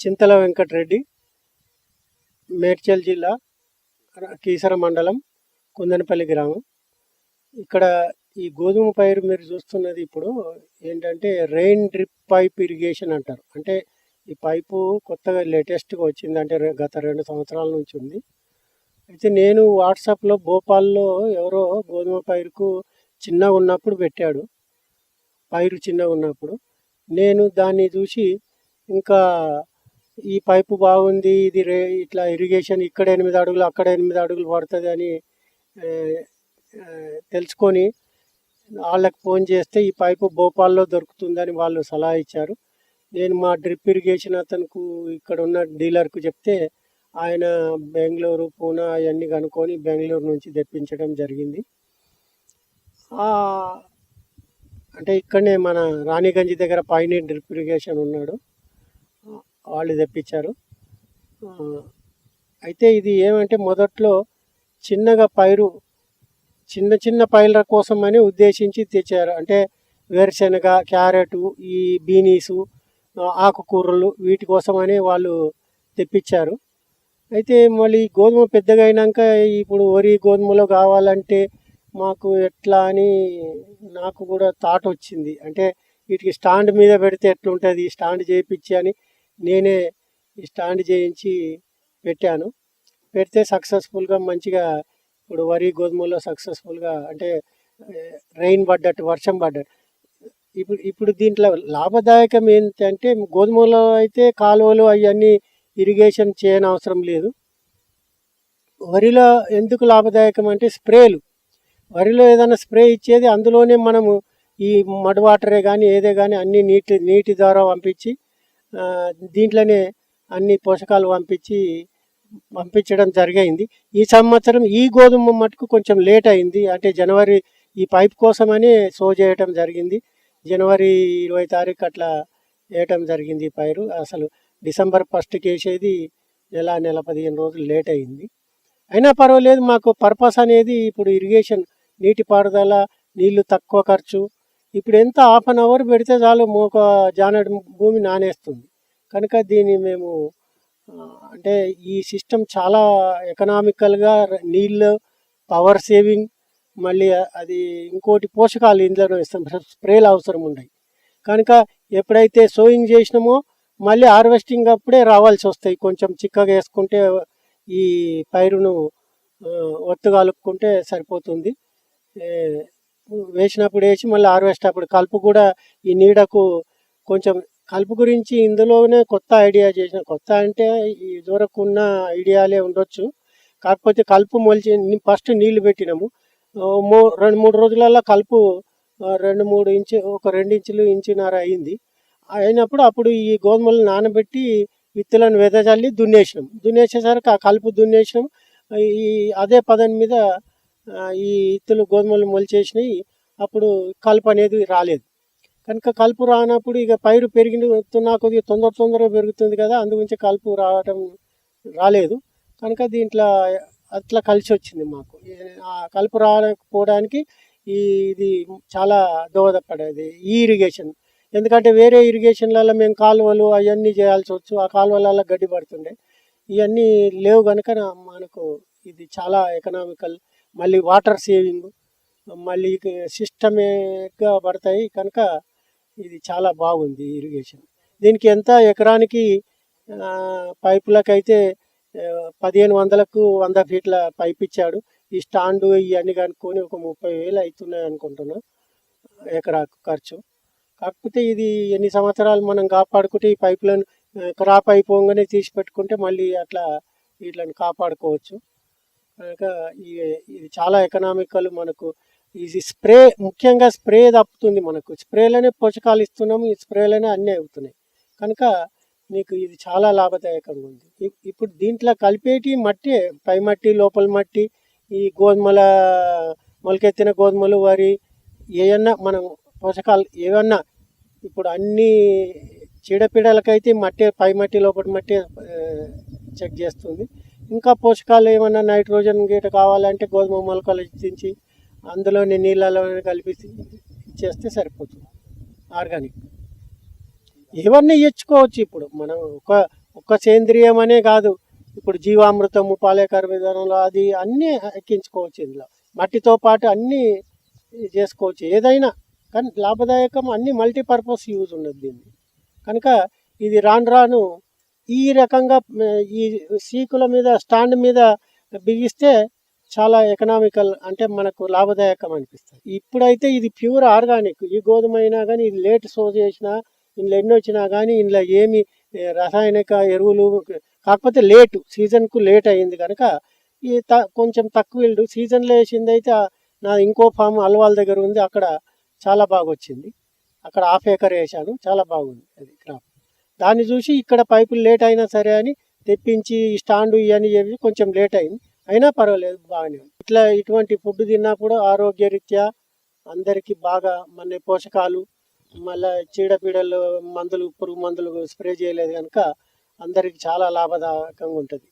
చింతల వెంకటరెడ్డి, మేడ్చల్ జిల్లా, కీసర మండలం, కుందనపల్లి గ్రామం. ఇక్కడ ఈ గోధుమ పైరు మీరు చూస్తున్నది ఇప్పుడు ఏంటంటే రెయిన్ డ్రిప్ పైప్ ఇరిగేషన్ అంటారు. అంటే ఈ పైపు కొత్తగా లేటెస్ట్గా వచ్చింది, అంటే గత 2 సంవత్సరాల నుంచి ఉంది. అయితే నేను వాట్సాప్లో భోపాల్లో ఎవరో గోధుమ పైరుకు చిన్నగా ఉన్నప్పుడు పెట్టాడు, పైరు చిన్నగా ఉన్నప్పుడు నేను దాన్ని చూసి ఇంకా ఈ పైపు బాగుంది, ఇది ఇట్లా ఇరిగేషన్ ఇక్కడ 8 అడుగులు అక్కడ 8 అడుగులు పడుతుంది అని తెలుసుకొని వాళ్ళకి ఫోన్ చేస్తే ఈ పైపు భోపాల్లో దొరుకుతుందని వాళ్ళు సలహా ఇచ్చారు. నేను మా డ్రిప్ ఇరిగేషన్ అతనుకు ఇక్కడ ఉన్న డీలర్కు చెప్తే ఆయన బెంగళూరు, పూనా అవన్నీ కనుక్కొని బెంగళూరు నుంచి తెప్పించడం జరిగింది. అంటే ఇక్కడనే మన రాణిగంజ్ దగ్గర పైన డ్రిప్ ఇరిగేషన్ ఉన్నాడు, వాళ్ళు తెప్పించారు. అయితే ఇది ఏమంటే మొదట్లో చిన్నగా పైరు చిన్న చిన్న పైర్ల కోసమని ఉద్దేశించి తెచ్చారు. అంటే వేరుశనగ, క్యారెట్, ఈ బీనీసు, ఆకుకూరలు వీటి కోసమని వాళ్ళు తెప్పించారు. అయితే మళ్ళీ గోధుమ పెద్దగా అయినాక ఇప్పుడు వరి గోధుమలో కావాలంటే మాకు ఎట్లా అని నాకు కూడా థాట్ వచ్చింది. అంటే వీటికి స్టాండ్ మీద పెడితే ఎట్లుంటుంది, స్టాండ్ చేయించి అని నేనే స్టాండ్ చేయించి పెట్టాను. పెడితే సక్సెస్ఫుల్గా మంచిగా ఇప్పుడు వరి గోధుమలో సక్సెస్ఫుల్గా, అంటే రెయిన్ పడ్డట్టు, వర్షం పడ్డట్టు. ఇప్పుడు దీంట్లో లాభదాయకం ఏంటంటే గోధుమలో అయితే కాలువలు అవన్నీ ఇరిగేషన్ చేయని అవసరం లేదు. వరిలో ఎందుకు లాభదాయకం అంటే స్ప్రేలు, వరిలో ఏదైనా స్ప్రే ఇచ్చేది అందులోనే మనము ఈ మడ్ వాటరే కానీ ఏదే కానీ అన్ని నీటి ద్వారా పంపించి దీంట్లోనే అన్ని పోషకాలు పంపించడం జరిగింది. ఈ సంవత్సరం ఈ గోధుమ మటుకు కొంచెం లేట్ అయింది. అంటే జనవరి ఈ పైప్ కోసమని సో చేయటం జరిగింది. జనవరి 20 తారీఖు అట్లా వేయటం జరిగింది ఈ పైరు. అసలు డిసెంబర్ 1కి వేసేది నెల 15 రోజులు లేట్ అయింది. అయినా పర్వాలేదు, మాకు పర్పస్ అనేది ఇప్పుడు ఇరిగేషన్, నీటి పారుదల, నీళ్లు తక్కువ ఖర్చు. ఇప్పుడు ఎంత హాఫ్ అన్ అవర్ పెడితే చాలు ఒక జానెడు భూమి నానేస్తుంది. కనుక దీన్ని మేము అంటే ఈ సిస్టమ్ చాలా ఎకనామికల్గా, నీళ్ళు, పవర్ సేవింగ్, మళ్ళీ అది ఇంకోటి పోషకాలు ఇందులో ఇస్తాం, స్ప్రేలు అవసరం ఉన్నాయి. కనుక ఎప్పుడైతే సోయింగ్ చేసినామో మళ్ళీ హార్వెస్టింగ్ అప్పుడే రావాల్సి వస్తాయి. కొంచెం చిక్కగా వేసుకుంటే ఈ పైరును ఒత్తుగలుపుకుంటే సరిపోతుంది. వేసినప్పుడు వేసి మళ్ళీ హార్వెస్ట్ అప్పుడు కలుపు కూడా ఈ నీడకు కొంచెం కలుపు గురించి ఇందులోనే కొత్త ఐడియా చేసిన, కొత్త అంటే ఈ దూరకు ఉన్న ఐడియాలే ఉండొచ్చు. కాకపోతే కలుపు మొలిచి ఫస్ట్ నీళ్లు పెట్టినాము, 2-3 రోజులలో కలుపు 2-3 ఇంచు, ఒక 2 ఇంచులు, ఇంచున్నర అయింది. అయినప్పుడు అప్పుడు ఈ గోధుమలు నానబెట్టి విత్తులను వెదజల్లి దున్నేసేసరికి ఆ కలుపు దున్నేసినాం. ఈ అదే పదం మీద ఈ విత్తులు గోధుమలు మొలిచేసినాయి. అప్పుడు కలుపు అనేది రాలేదు. కనుక కలుపు రానప్పుడు ఇక పైరు పెరిగిన కొద్దిగా తొందరగా పెరుగుతుంది కదా, అందుగురించి కలుపు రాలేదు. కనుక దీంట్లో అట్లా కలిసి వచ్చింది మాకు. ఆ కలుపు రాకపోవడానికి ఇది చాలా దోహదపడేది ఈ ఇరిగేషన్. ఎందుకంటే వేరే ఇరిగేషన్లలో మేము కాలువలు అవన్నీ చేయాల్సి వచ్చు, ఆ కాలువలలో గడ్డి పడుతుండే. ఇవన్నీ లేవు కనుక మనకు ఇది చాలా ఎకనామికల్, మళ్ళీ వాటర్ సేవింగ్, మళ్ళీ సిస్టమేట్గా పడతాయి. కనుక ఇది చాలా బాగుంది ఇరిగేషన్. దీనికి ఎంత ఎకరానికి పైపులకైతే 1500కు 100 ఫీట్ల పైప్ ఇచ్చాడు. ఈ స్టాండు ఇవన్నీ కనుక్కొని ఒక 30,000 అవుతున్నాయి అనుకుంటున్నా ఎకరాకు ఖర్చు. కాకపోతే ఇది ఎన్ని సంవత్సరాలు మనం కాపాడుకుంటే ఈ పైపులను క్రాప్ అయిపోగానే తీసి పెట్టుకుంటే మళ్ళీ అట్లా వీటిని కాపాడుకోవచ్చు. కనుక ఇది చాలా ఎకనామికల్. మనకు ఇది స్ప్రే, ముఖ్యంగా స్ప్రే తప్పుతుంది. మనకు స్ప్రేలోనే పోషకాలు ఇస్తున్నాము, ఈ స్ప్రేలోనే అన్నీ అవుతున్నాయి. కనుక మీకు ఇది చాలా లాభదాయకంగా ఉంది. ఇప్పుడు దీంట్లో కలిపేటి మట్టి, పై మట్టి, లోపల మట్టి, ఈ గోధుమల మొలకెత్తిన గోధుమలు, వరి ఏమన్నా మనం పోషకాలు ఏమన్నా ఇప్పుడు అన్ని చీడపీడలకైతే మట్టి, పై మట్టి, లోపల మట్టి చెక్ చేస్తుంది. ఇంకా పోషకాలు ఏమన్నా నైట్రోజన్ గీట కావాలంటే గోధుమ మొలకలు ఇచ్చి అందులోని నీళ్ళలో కలిపి ఇచ్చేస్తే సరిపోతుంది. ఆర్గానిక్ ఇవన్నీ ఇచ్చుకోవచ్చు. ఇప్పుడు మనం ఒక్క సేంద్రియం అనే కాదు, ఇప్పుడు జీవామృతము పాలేకర విధానంలో అది అన్నీ ఎక్కించుకోవచ్చు. ఇందులో మట్టితో పాటు అన్నీ చేసుకోవచ్చు ఏదైనా, కానీ లాభదాయకం, అన్ని మల్టీపర్పస్ యూజ్ ఉన్నది దీన్ని. కనుక ఇది రాను రాను ఈ రకంగా ఈ సీకుల మీద స్టాండ్ మీద బిగిస్తే చాలా ఎకనామికల్, అంటే మనకు లాభదాయకం అనిపిస్తుంది. ఇప్పుడైతే ఇది ప్యూర్ ఆర్గానిక్. ఈ గోధుమ అయినా కానీ ఇది లేట్ సో చేసినా, ఇందులో ఎన్ని వచ్చినా కానీ ఇందులో ఏమి రసాయనిక ఎరువులు, కాకపోతే లేటు సీజన్కు లేట్ అయింది కనుక ఈ కొంచెం తక్కువ ఇల్లు. సీజన్లో వేసింది అయితే నా ఇంకో ఫామ్ అల్వాల్ దగ్గర ఉంది, అక్కడ చాలా బాగా వచ్చింది. అక్కడ 1/2 ఎకర్ వేసాను, చాలా బాగుంది అది క్రాప్. దాన్ని చూసి ఇక్కడ పైపులు లేట్ అయినా సరే అని తెప్పించి ఈ స్టాండు ఇవన్నీ చేసి కొంచెం లేట్ అయింది, అయినా పర్వాలేదు బాగానే ఉంది. ఇటువంటి ఫుడ్ తిన్నప్పుడు ఆరోగ్యరీత్యా అందరికీ బాగా మన పోషకాలు, మళ్ళీ చీడపీడలు మందులు పురుగు మందులు స్ప్రే చేయలేదు కనుక అందరికి చాలా లాభదాయకంగా ఉంటుంది.